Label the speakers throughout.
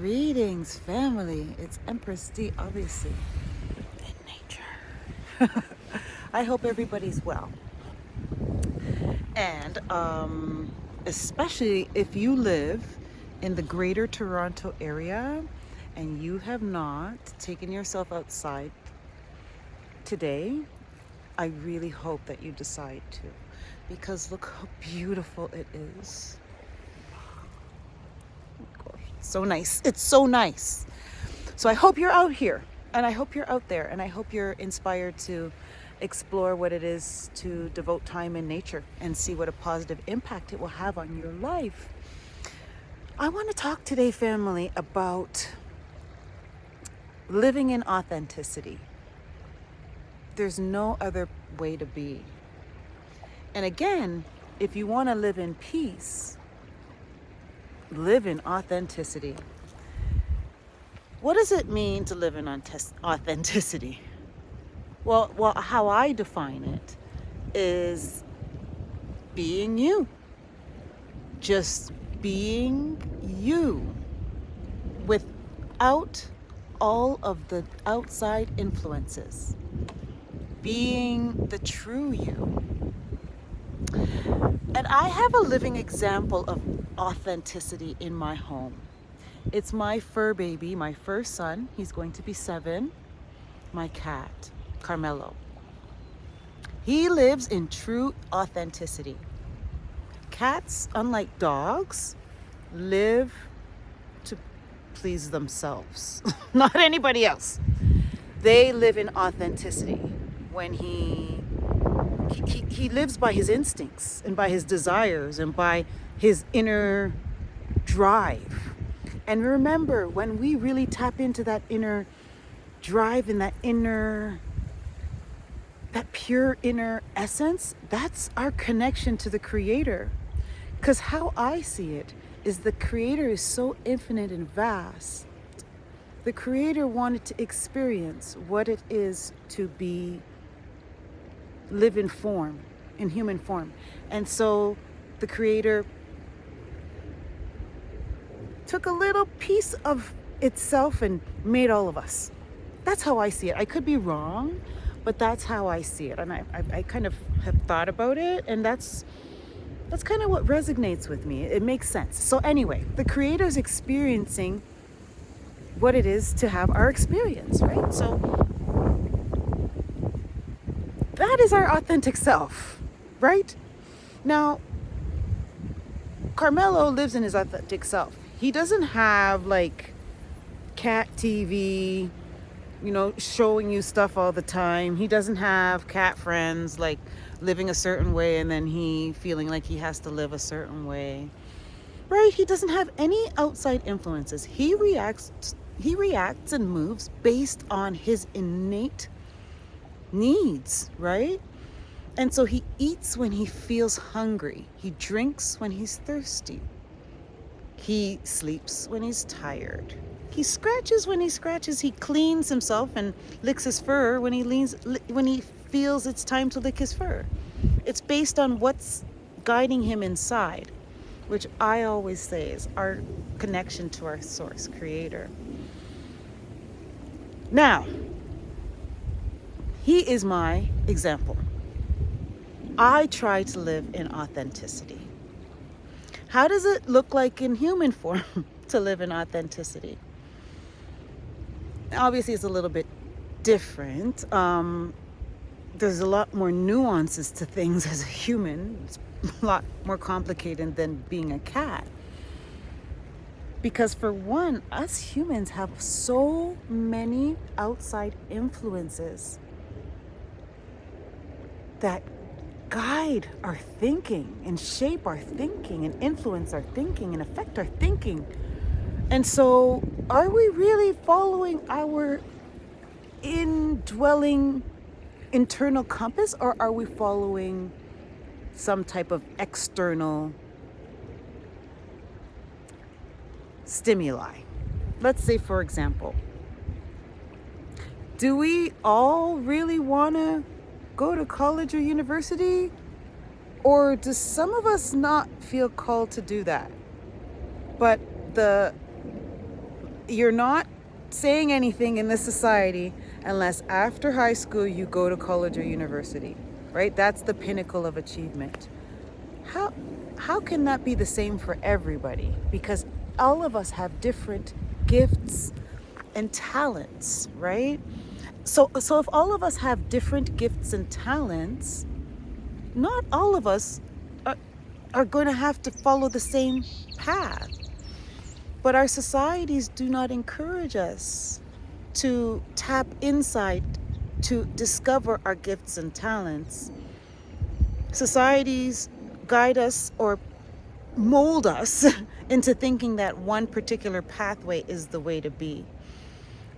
Speaker 1: Greetings, family. It's Empress D, obviously, in nature. I hope everybody's well. And especially if you live in the greater Toronto area and you have not taken yourself outside today, I really hope that you decide to. Because look how beautiful it is. Gosh, it's so nice. It's so nice. So I hope you're out here, and I hope you're out there, and I hope you're inspired to explore what it is to devote time in nature and see what a positive impact it will have on your life. I want to talk today, family, about living in authenticity. There's no other way to be. And again, if you want to live in peace, live in authenticity. What does it mean to live in authenticity? Well, how I define it is being you. Just being you without all of the outside influences. Being the true you. And I have a living example of authenticity in my home. It's my fur baby, my first son. He's going to be 7. My cat, Carmelo. He lives in true authenticity. Cats, unlike dogs, live to please themselves, not anybody else. They live in authenticity. When he lives by his instincts and by his desires and by his inner drive. And remember, when we really tap into that inner drive and that pure inner essence, that's our connection to the Creator. Because how I see it is the Creator is so infinite and vast. The Creator wanted to experience what it is to live in form, in human form. And so the Creator took a little piece of itself and made all of us. That's how I see it. I could be wrong, but that's how I see it. And I kind of have thought about it, and that's kind of what resonates with me. It makes sense. So anyway, the Creator's experiencing what it is to have our experience, right? So that is our authentic self, right? Now, Carmelo lives in his authentic self. He doesn't have like cat TV, showing you stuff all the time. He doesn't have cat friends like living a certain way and then he feeling like he has to live a certain way. Right? He doesn't have any outside influences. He reacts and moves based on his innate needs, right? And so he eats when he feels hungry. He drinks when he's thirsty. He sleeps when he's tired. He scratches when he scratches. He cleans himself and licks his fur when he feels it's time to lick his fur. It's based on what's guiding him inside, which I always say is our connection to our source, Creator. Now, he is my example. I try to live in authenticity. How does it look like in human form to live in authenticity? Obviously, it's a little bit different. There's a lot more nuances to things as a human. It's a lot more complicated than being a cat. Because for one, us humans have so many outside influences that guide our thinking and shape our thinking and influence our thinking and affect our thinking. And so are we really following our indwelling internal compass, or are we following some type of external stimuli? Let's say, for example, do we all really want to go to college or university? Or does some of us not feel called to do that? But the You're not saying anything in this society unless after high school you go to college or university, right? That's the pinnacle of achievement. How how can that be the same for everybody? Because all of us have different gifts and talents, right? So if all of us have different gifts and talents, not all of us are, are going to have to follow the same path. But our societies do not encourage us to tap inside to discover our gifts and talents. Societies guide us or mold us into thinking that one particular pathway is the way to be,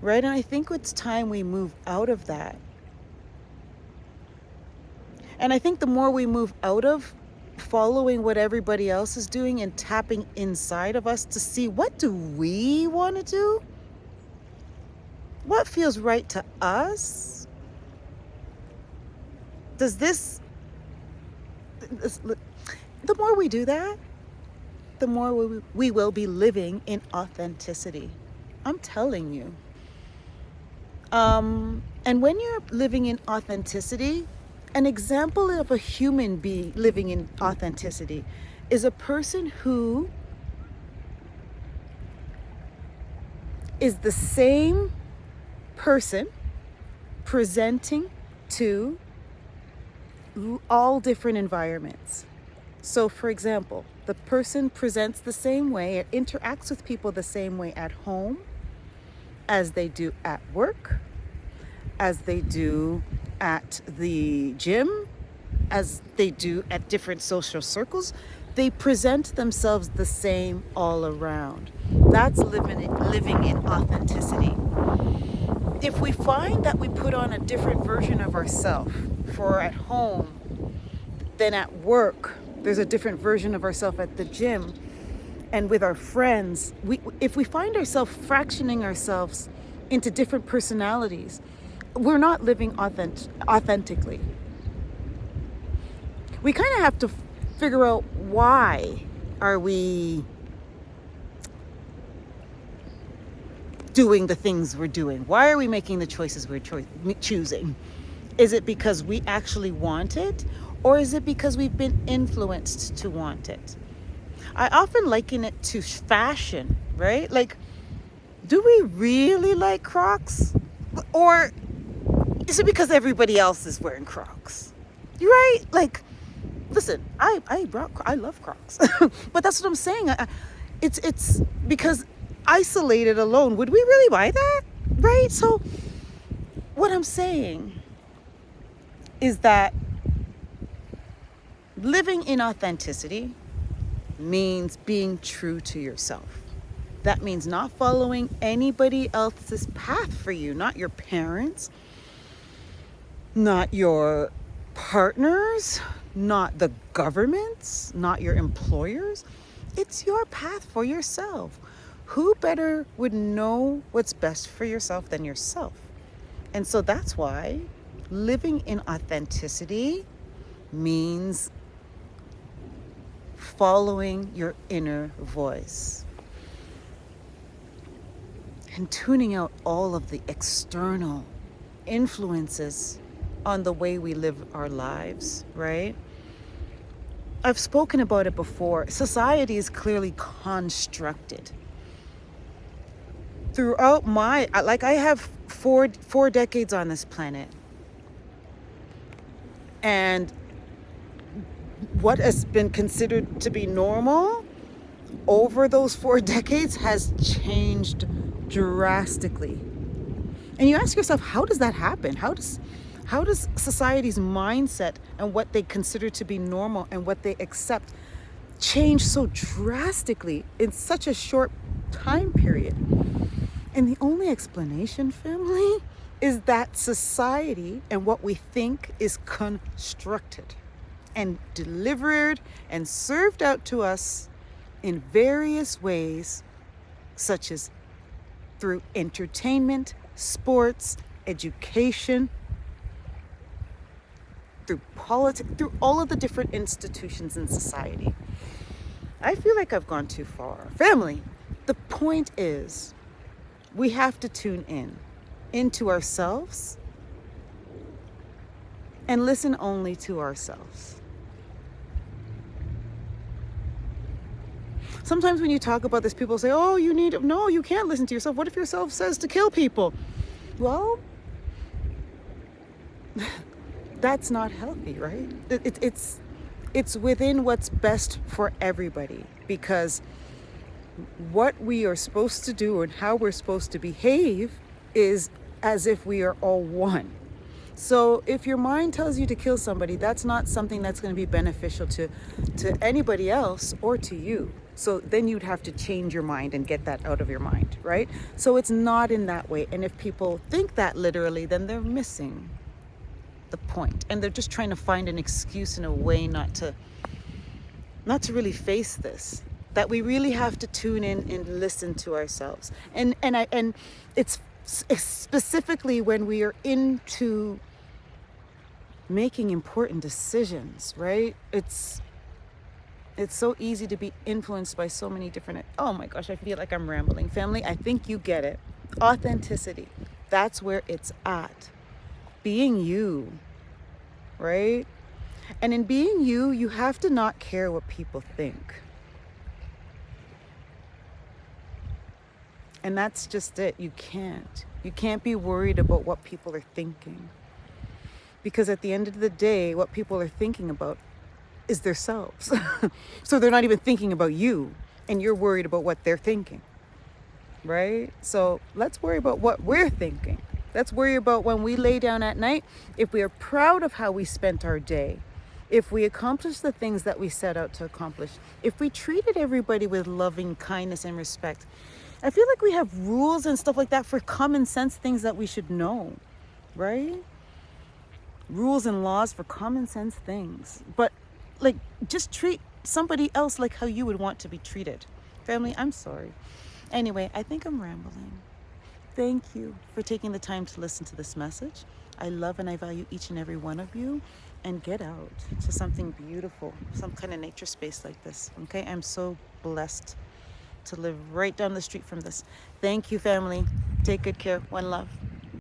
Speaker 1: right? And I think it's time we move out of that. And I think the more we move out of following what everybody else is doing and tapping inside of us to see, what do we want to do? What feels right to us? Does the more we do that, the more we will be living in authenticity. I'm telling you. And when you're living in authenticity, an example of a human being living in authenticity is a person who is the same person presenting to all different environments. So, for example, the person presents the same way, it interacts with people the same way at home as they do at work, as they do at the gym, as they do at different social circles. They present themselves the same all around. That's living in authenticity. If we find that we put on a different version of ourselves for at home than at work, there's a different version of ourselves at the gym and with our friends, if we find ourselves fractioning ourselves into different personalities, we're not living authentically. We kind of have to figure out, why are we doing the things we're doing? Why are we making the choices we're choosing? Is it because we actually want it, or is it because we've been influenced to want it? I often liken it to fashion, right? Like, do we really like Crocs? Or is it because everybody else is wearing Crocs? You're right. Like, listen, I love Crocs, but that's what I'm saying. It's because isolated alone, would we really buy that, right? So, what I'm saying is that living in authenticity means being true to yourself. That means not following anybody else's path for you, not your parents, not your partners, not the governments, not your employers. It's your path for yourself. Who better would know what's best for yourself than yourself? And so that's why living in authenticity means following your inner voice and tuning out all of the external influences on the way we live our lives, right? I've spoken about it before. Society is clearly constructed. Throughout I have four decades on this planet. And what has been considered to be normal over those 4 decades has changed drastically. And you ask yourself, how does that happen? How does society's mindset and what they consider to be normal and what they accept change so drastically in such a short time period? And the only explanation, family, is that society and what we think is constructed and delivered and served out to us in various ways, such as through entertainment, sports, education, through politics, through all of the different institutions in society. I feel like I've gone too far. Family, the point is, We have to tune in into ourselves and listen only to ourselves. Sometimes when you talk about this, people say, oh, no, you can't listen to yourself. What if yourself says to kill people? Well, that's not healthy, right? It's within what's best for everybody, because what we are supposed to do and how we're supposed to behave is as if we are all one. So if your mind tells you to kill somebody, that's not something that's going to be beneficial to anybody else or to you. So then you'd have to change your mind and get that out of your mind, right? So it's not in that way. And if people think that literally, then they're missing the point. And they're just trying to find an excuse and a way not to really face this. That we really have to tune in and listen to ourselves. And it's specifically when we are into making important decisions, right? It's so easy to be influenced by so many different, oh my gosh, I feel like I'm rambling. Family, I think you get it. Authenticity, that's where it's at. Being you, right? And in being you, you have to not care what people think. And that's just it. You can't be worried about what people are thinking. Because at the end of the day, what people are thinking about is themselves. So they're not even thinking about you, and you're worried about what they're thinking, right? So let's worry about what we're thinking. Let's worry about when we lay down at night, if we are proud of how we spent our day, if we accomplished the things that we set out to accomplish, if we treated everybody with loving kindness and respect. I feel like we have rules and stuff like that for common sense things that we should know, right? Rules and laws for common sense things. But like, just treat somebody else like how you would want to be treated. Family, I'm sorry. Anyway, I think I'm rambling. Thank you for taking the time to listen to this message. I love and I value each and every one of you. And get out to something beautiful, some kind of nature space like this, okay? I'm so blessed to live right down the street from this. Thank you, family. Take good care. One love.